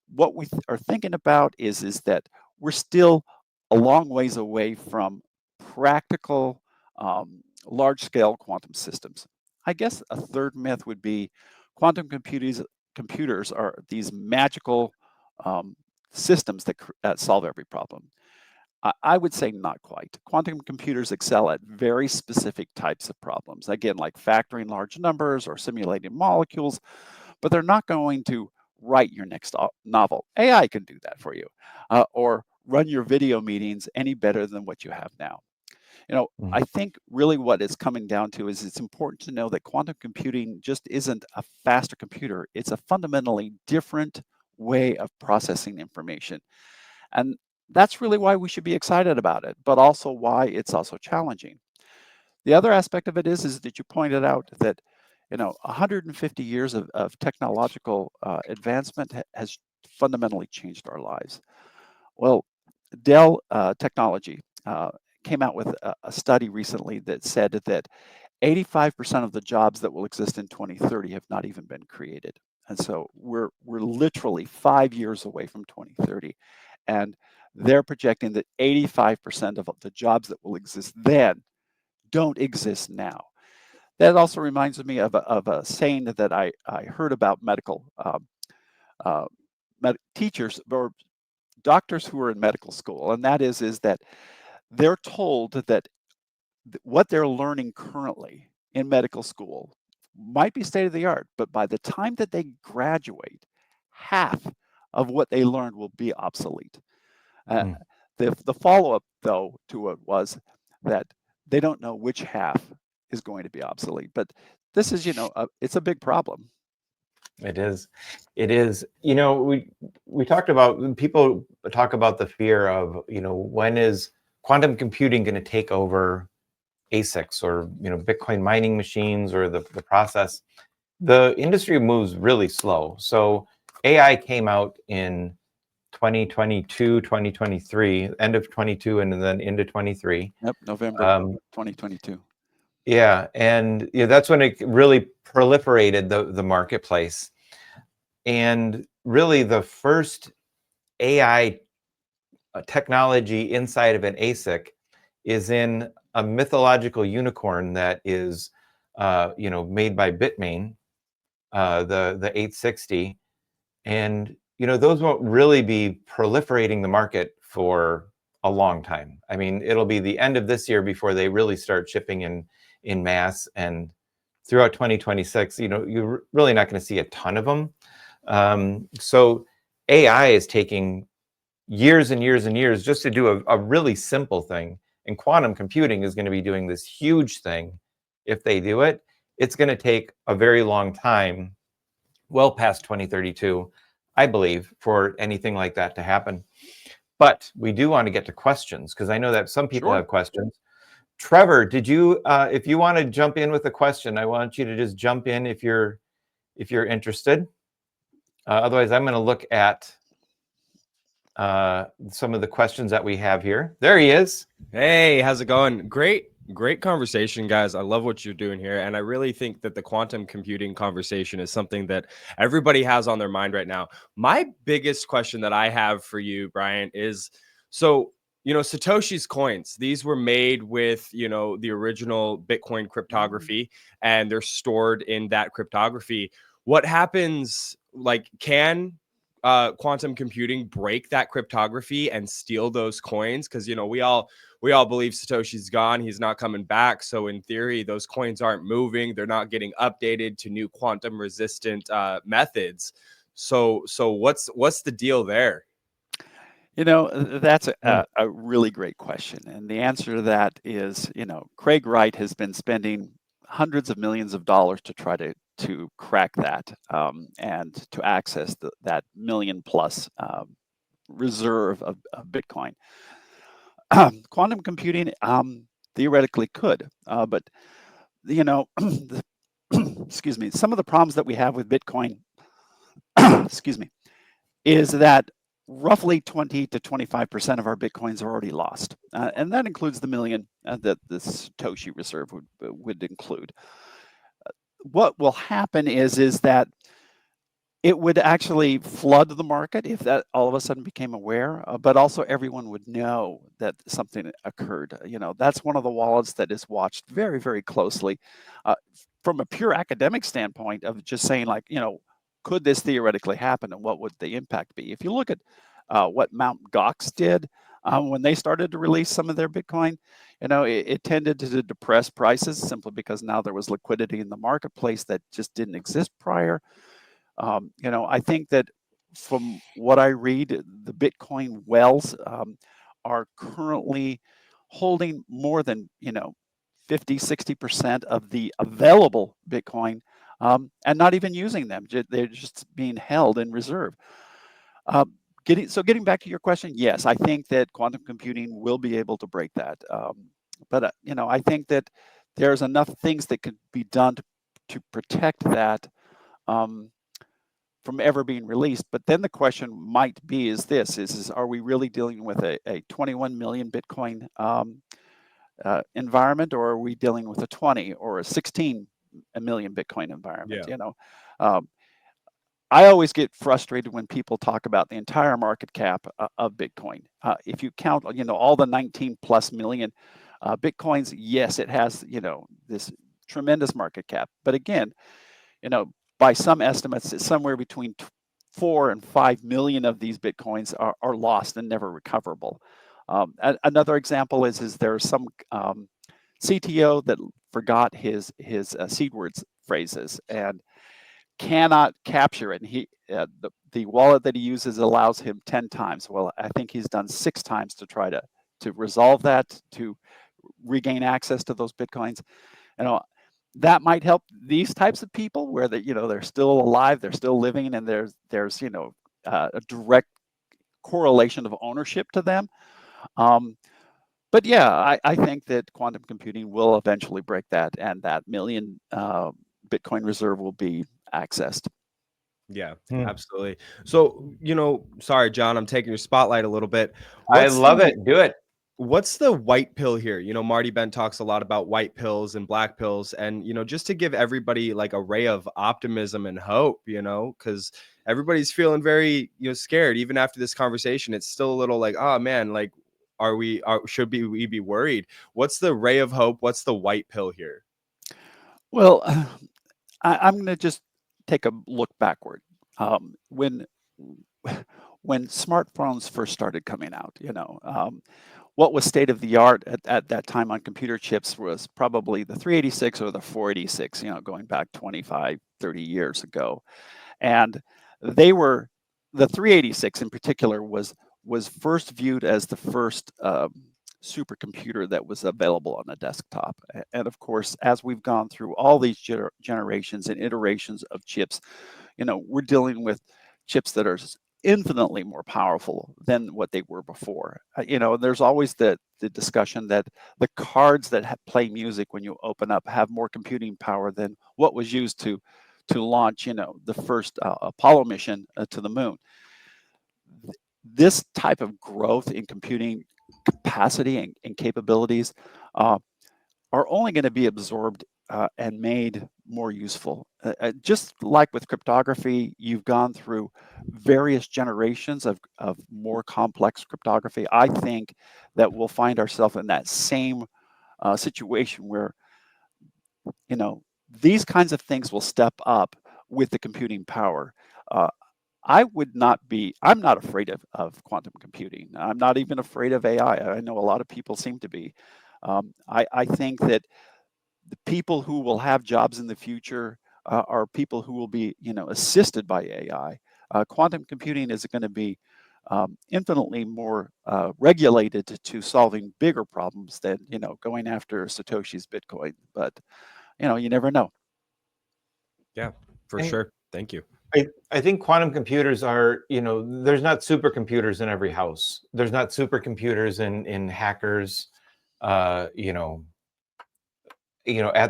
what we are thinking about is that we're still a long ways away from practical large-scale quantum systems. I guess a third myth would be quantum computers are these magical systems that solve every problem. I would say not quite. Quantum computers excel at very specific types of problems, again, like factoring large numbers or simulating molecules, but they're not going to write your next novel. AI can do that for you, or run your video meetings any better than what you have now. I think really what it's coming down to is it's important to know that quantum computing just isn't a faster computer. It's a fundamentally different way of processing information. And that's really why we should be excited about it, but also why it's also challenging. The other aspect of it is that you pointed out that 150 years of technological advancement has fundamentally changed our lives. Well, Dell Technology came out with a study recently that said that 85% of the jobs that will exist in 2030 have not even been created. And so we're literally 5 years away from 2030. And they're projecting that 85% of the jobs that will exist then don't exist now. That also reminds me of a saying that I heard about medical teachers or doctors who are in medical school, and that is that they're told that what they're learning currently in medical school might be state of the art, but by the time that they graduate, half of what they learned will be obsolete. The follow-up, though, to it was that they don't know which half is going to be obsolete. But this is, it's a big problem. It is. It is. We talked about, people talk about the fear of, when is quantum computing going to take over ASICs or, Bitcoin mining machines or the process. The industry moves really slow. So AI came out in 2022, 2023, end of 22, and then into 23. Yep, November 2022. Yeah, and that's when it really proliferated the marketplace. And really the first AI technology inside of an ASIC is in a mythological unicorn that is, made by Bitmain, the 860, and those won't really be proliferating the market for a long time. I mean, it'll be the end of this year before they really start shipping in mass, and throughout 2026, you're really not going to see a ton of them. So AI is taking years and years and years just to do a really simple thing. And quantum computing is going to be doing this huge thing. If they do it, it's going to take a very long time, well past 2032, I believe, for anything like that to happen. But we do want to get to questions, because I know that some people have questions. Trevor, did you, if you want to jump in with a question, I want you to just jump in if you're interested. Otherwise, I'm going to look at some of the questions that we have here. There he is. Hey, how's it going? Great conversation, guys. I love what you're doing here. And I really think that the quantum computing conversation is something that everybody has on their mind right now. My biggest question that I have for you, Brian, is, so, Satoshi's coins, these were made with, the original Bitcoin cryptography, and they're stored in that cryptography. What happens, can quantum computing break that cryptography and steal those coins? Because we all believe Satoshi's gone, he's not coming back. So in theory, those coins aren't moving, they're not getting updated to new quantum resistant methods. So what's the deal there? That's a really great question, and the answer to that is, Craig Wright has been spending hundreds of millions of dollars to try to crack that, and to access that million plus reserve of Bitcoin. Quantum computing theoretically could, but excuse me, some of the problems that we have with Bitcoin, excuse me, is that roughly 20 to 25% of our Bitcoins are already lost, and that includes the million that the Satoshi reserve would include. What will happen is that it would actually flood the market if that all of a sudden became aware, but also everyone would know that something occurred. That's one of the wallets that is watched very, very closely from a pure academic standpoint of just saying, could this theoretically happen, and what would the impact be? If you look at what Mt. Gox did when they started to release some of their Bitcoin, it tended to depress prices simply because now there was liquidity in the marketplace that just didn't exist prior. I think that from what I read, the Bitcoin whales are currently holding more than 50-60% of the available Bitcoin, and not even using them. They're just being held in reserve. Getting back to your question, yes, I think that quantum computing will be able to break that. But I think that there's enough things that could be done to protect that from ever being released. But then the question might be, is are we really dealing with a 21 million Bitcoin environment, or are we dealing with a 20 or a 16 million Bitcoin environment? Yeah. I always get frustrated when people talk about the entire market cap of Bitcoin. If you count, all the 19 plus million Bitcoins, yes, it has, this tremendous market cap. But again, by some estimates, it's somewhere between 4 and 5 million of these Bitcoins are lost and never recoverable. Another example is there's some CTO that forgot his seed words phrases and cannot capture it. And he the wallet that he uses allows him 10 times. Well, I think he's done 6 times to try to resolve that, to regain access to those Bitcoins. That might help these types of people where they're still alive, they're still living, and there's a direct correlation of ownership to them. But yeah, I think that quantum computing will eventually break that, and that million Bitcoin reserve will be accessed. Yeah, absolutely. So, sorry, John, I'm taking your spotlight a little bit. I love it. Do it. what's the white pill here? You know, Marty Bent talks a lot about white pills and black pills, and you know, just to give everybody like a ray of optimism and hope, you know, because everybody's feeling very, you know, scared. Even after this conversation, it's still a little like, oh man, like, should we be worried? What's the ray of hope? What's the white pill here? Well, I'm going to just take a look backward. When when smartphones first started coming out, what was state of the art at that time on computer chips was probably the 386 or the 486, going back 25, 30 years ago. And they were, the 386 in particular was first viewed as the first supercomputer that was available on a desktop. And of course, as we've gone through all these generations and iterations of chips, we're dealing with chips that are infinitely more powerful than what they were before. There's always the discussion that the cards that play music when you open up have more computing power than what was used to launch, the first Apollo mission to the moon. This type of growth in computing capacity and capabilities are only going to be absorbed and made more useful. Just like with cryptography, you've gone through various generations of more complex cryptography. I think that we'll find ourselves in that same situation where, these kinds of things will step up with the computing power. I'm not afraid of quantum computing. I'm not even afraid of AI. I know a lot of people seem to be. I think that the people who will have jobs in the future are people who will be, assisted by AI. Quantum computing is going to be infinitely more regulated to solving bigger problems than, going after Satoshi's Bitcoin. But, you never know. Yeah, for sure. Thank you. I think quantum computers are, there's not supercomputers in every house. There's not supercomputers in hackers, at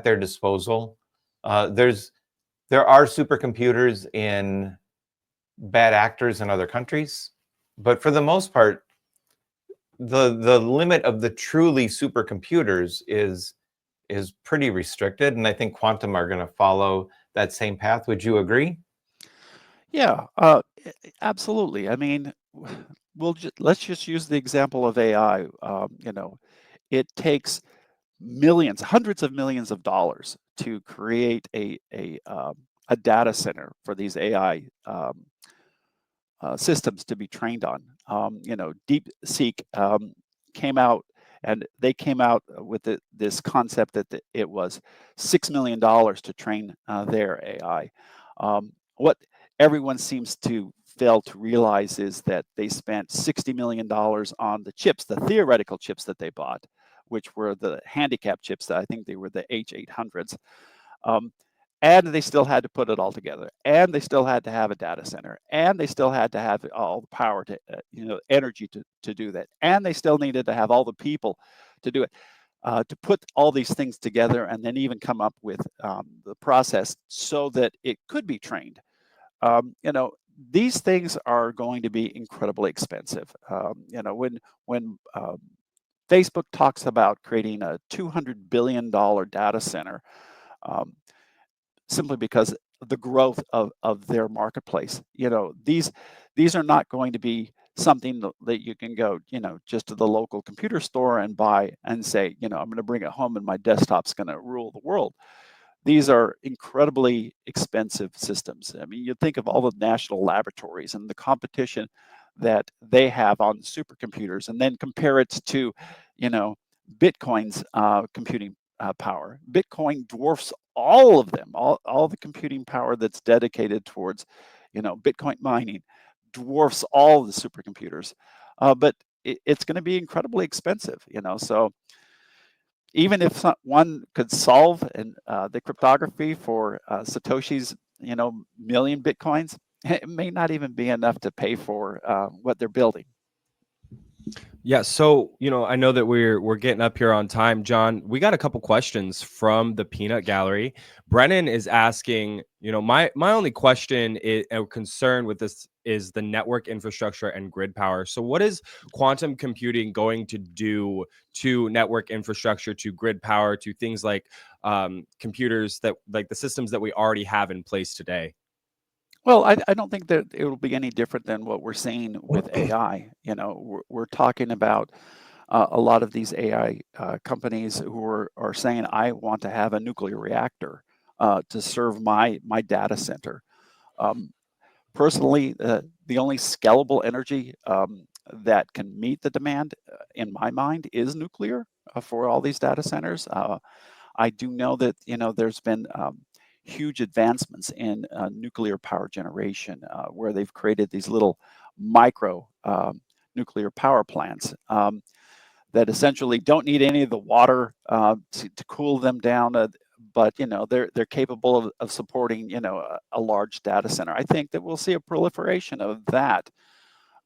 their disposal. There are supercomputers in bad actors in other countries, but for the most part, the limit of the truly supercomputers is pretty restricted, and I think quantum are going to follow that same path. Would you agree? Yeah, absolutely. I mean, let's just use the example of AI. It takes millions, hundreds of millions of dollars to create a data center for these AI systems to be trained on. DeepSeek came out, and they came out with this concept that it was $6 million to train their AI. What everyone seems to fail to realize is that they spent $60 million on the chips, the theoretical chips that they bought, which were the handicap chips. That I think they were the H800s. And they still had to put it all together, and they still had to have a data center, and they still had to have all the power to, energy to do that, and they still needed to have all the people to do it, to put all these things together, and then even come up with the process so that it could be trained. These things are going to be incredibly expensive. When Facebook talks about creating a $200 billion data center, simply because of the growth of their marketplace. These are not going to be something that you can go, just to the local computer store and buy and say, I'm going to bring it home and my desktop's going to rule the world. These are incredibly expensive systems. I mean, you think of all the national laboratories and the competition that they have on supercomputers, and then compare it to, Bitcoin's computing power. Bitcoin dwarfs all of them. All the computing power that's dedicated towards, Bitcoin mining dwarfs all the supercomputers. But it's going to be incredibly expensive, So even if one could solve the cryptography for Satoshi's, million Bitcoins, it may not even be enough to pay for what they're building. Yeah, so I know that we're getting up here on time, John. We got a couple questions from the peanut gallery. Brennan is asking, my only question is a concern with this is the network infrastructure and grid power. So what is quantum computing going to do to network infrastructure, to grid power, to things like computers, that like the systems that we already have in place today? Well, I don't think that it will be any different than what we're seeing with AI. We're talking about a lot of these AI companies who are saying, I want to have a nuclear reactor to serve my data center. Um, Personally, the only scalable energy that can meet the demand, in my mind, is nuclear for all these data centers. I do know that there's been huge advancements in nuclear power generation, where they've created these little micro nuclear power plants that essentially don't need any of the water to cool them down. But they're capable of supporting a large data center. I think that we'll see a proliferation of that.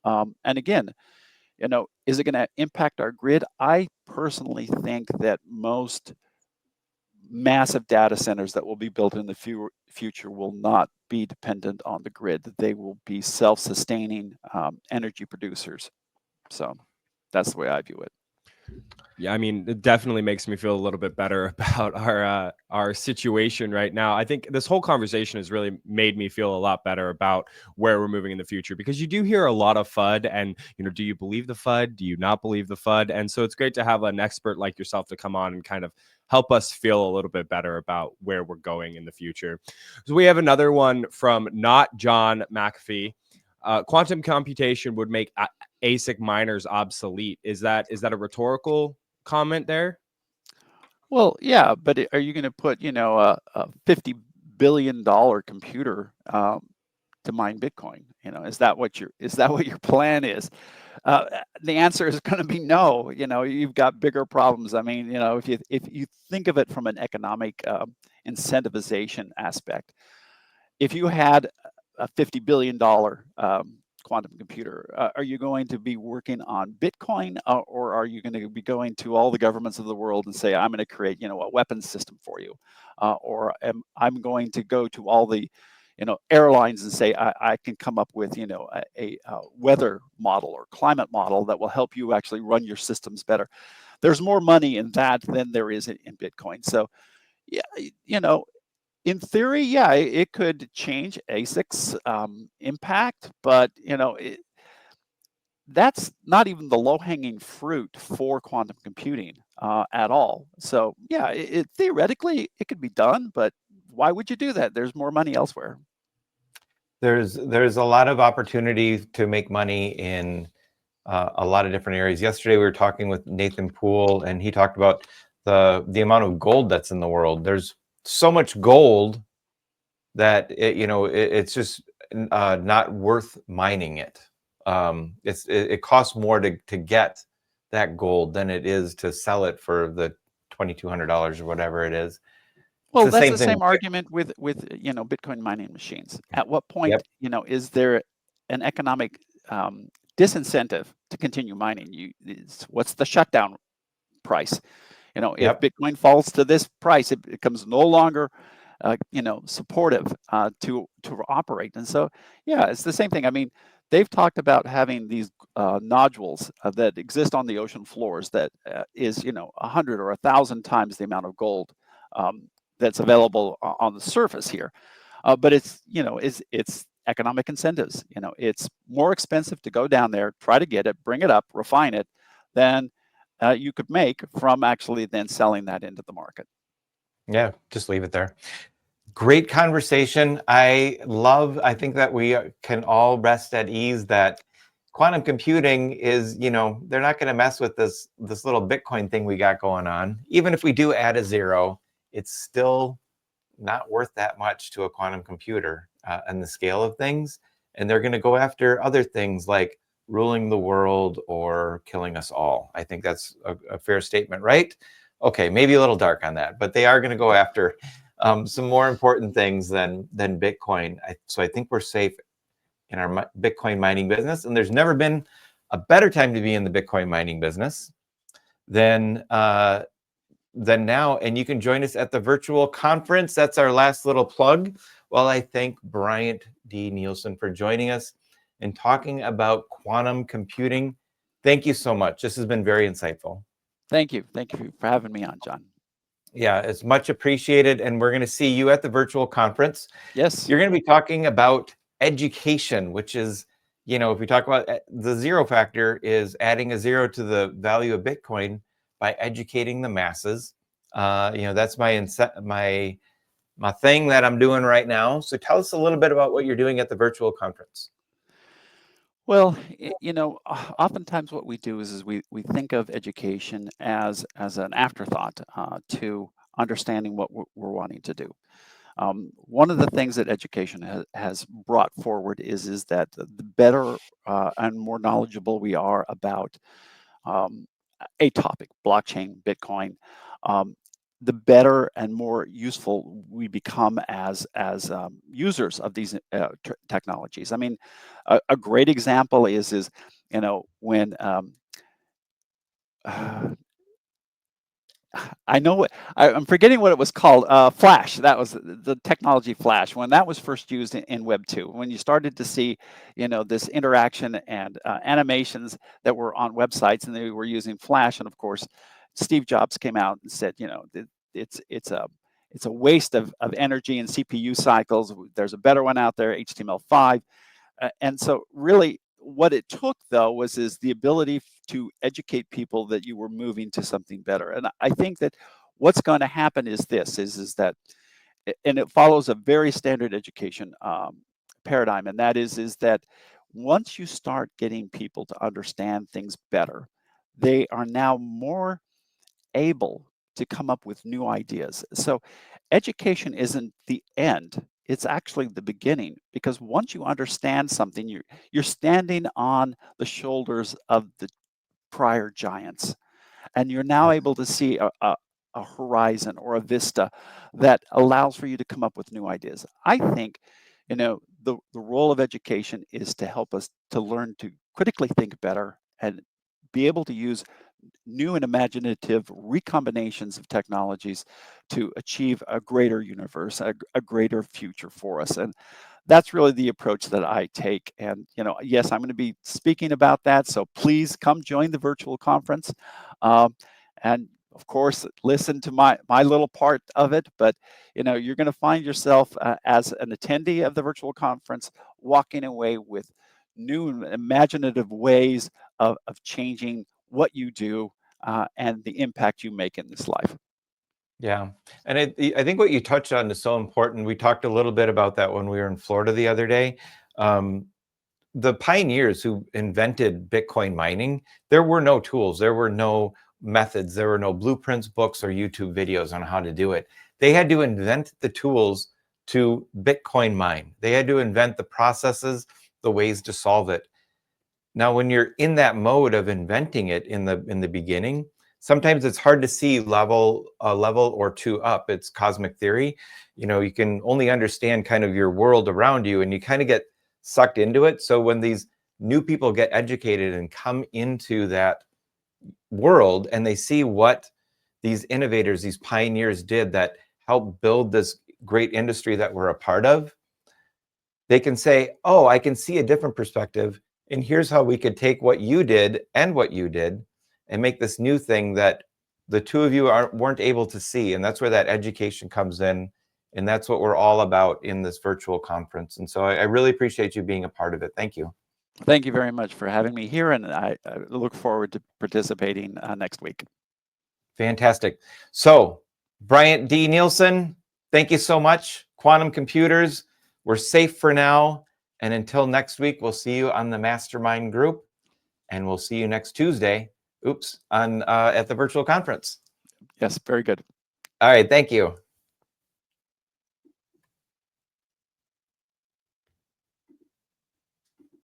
And again, is it going to impact our grid? I personally think that most massive data centers that will be built in the future will not be dependent on the grid. They will be self-sustaining energy producers. So that's the way I view it. Yeah, I mean, it definitely makes me feel a little bit better about our situation right now. I think this whole conversation has really made me feel a lot better about where we're moving in the future, because you do hear a lot of FUD, and do you believe the FUD? Do you not believe the FUD? And so it's great to have an expert like yourself to come on and kind of help us feel a little bit better about where we're going in the future. So we have another one from Not John McAfee. Quantum computation would make ASIC miners obsolete. Is that a rhetorical comment there? Well, yeah, but are you going to put a $50 billion computer to mine Bitcoin? Is that what your plan is? The answer is going to be no. You've got bigger problems. I mean, if you think of it from an economic incentivization aspect, if you had a $50 billion quantum computer, are you going to be working on Bitcoin, or are you going to be going to all the governments of the world and say, I'm going to create, a weapons system for you? Or I'm going to go to all the, airlines and say, I can come up with, a weather model or climate model that will help you actually run your systems better. There's more money in that than there is in Bitcoin. So, yeah, in theory, yeah, it could change ASIC's impact, but that's not even the low-hanging fruit for quantum computing at all. So yeah, theoretically it could be done, but why would you do that? There's more money elsewhere. There's a lot of opportunity to make money in a lot of different areas. Yesterday we were talking with Nathan Poole, and he talked about the amount of gold that's in the world. There's so much gold that it's just not worth mining it. It costs more to get that gold than it is to sell it for the $2,200 or whatever it is. Well, that's the same argument with Bitcoin mining machines. At what point is there an economic disincentive to continue mining? What's the shutdown price? If Bitcoin falls to this price, it becomes no longer supportive to operate. And so, yeah, it's the same thing. I mean, they've talked about having these nodules that exist on the ocean floors that is 100 or 1,000 times the amount of gold that's available on the surface here. But it's economic incentives. It's more expensive to go down there, try to get it, bring it up, refine it, than you could make from actually then selling that into the market. Yeah, just leave it there. Great conversation. I think that we can all rest at ease that quantum computing is, they're not going to mess with this little Bitcoin thing we got going on. Even if we do add a zero, it's still not worth that much to a quantum computer and the scale of things. And they're going to go after other things like ruling the world or killing us all. I think that's a fair statement, right? Okay, maybe a little dark on that, but they are going to go after some more important things than Bitcoin. So I think we're safe in our Bitcoin mining business. And there's never been a better time to be in the Bitcoin mining business than now. And you can join us at the virtual conference. That's our last little plug. While I thank Bryant D. Nielson for joining us and talking about quantum computing. Thank you so much. This has been very insightful. Thank you. Thank you for having me on, John. Yeah, it's much appreciated. And we're going to see you at the virtual conference. Yes. You're going to be talking about education, which is, you know, if we talk about the zero factor, is adding a zero to the value of Bitcoin by educating the masses. You know, that's my thing that I'm doing right now. So tell us a little bit about what you're doing at the virtual conference. Well, you know, oftentimes what we do is we think of education as an afterthought to understanding what we're wanting to do. One of the things that education has brought forward is that the better and more knowledgeable we are about a topic, blockchain, Bitcoin, the better and more useful we become as users of these technologies. I mean, a great example is you know, when I know I'm forgetting what it was called. Flash. That was the technology Flash. When that was first used in Web 2, when you started to see, you know, this interaction and animations that were on websites, and they were using Flash, and of course, Steve Jobs came out and said, you know, it's a waste of energy and CPU cycles. There's a better one out there, HTML5, and so really. What it took, though, was the ability to educate people that you were moving to something better. And I think that what's going to happen is this: is that, and it follows a very standard education paradigm, and that is that once you start getting people to understand things better, they are now more able to come up with new ideas. So education isn't the end, it's actually the beginning, because once you understand something, you're standing on the shoulders of the prior giants, and you're now able to see a horizon or a vista that allows for you to come up with new ideas. I think, you know, the role of education is to help us to learn to critically think better and be able to use new and imaginative recombinations of technologies to achieve a greater universe, a greater future for us. And that's really the approach that I take. And, you know, yes, I'm going to be speaking about that. So please come join the virtual conference. And of course, listen to my little part of it. But, you know, you're going to find yourself as an attendee of the virtual conference, walking away with new and imaginative ways of changing what you do and the impact you make in this life. Yeah. And I think what you touched on is so important. We talked a little bit about that when we were in Florida the other day. The pioneers who invented Bitcoin mining, there were no tools, there were no methods, there were no blueprints, books, or YouTube videos on how to do it. They had to invent the tools to Bitcoin mine. They had to invent the processes, the ways to solve it. Now, when you're in that mode of inventing it in the beginning, sometimes it's hard to see a level or two up. It's cosmic theory. You know, you can only understand kind of your world around you, and you kind of get sucked into it. So when these new people get educated and come into that world and they see what these innovators, these pioneers did that helped build this great industry that we're a part of, they can say, oh, I can see a different perspective. And here's how we could take what you did and what you did and make this new thing that the two of you weren't able to see. And that's where that education comes in. And that's what we're all about in this virtual conference. And so I really appreciate you being a part of it. Thank you. Thank you very much for having me here. And I look forward to participating next week. Fantastic. So Bryant D. Nielson, thank you so much. Quantum computers, we're safe for now. And until next week, we'll see you on the Mastermind group. And we'll see you next Tuesday. At the virtual conference. Yes, very good. All right. Thank you.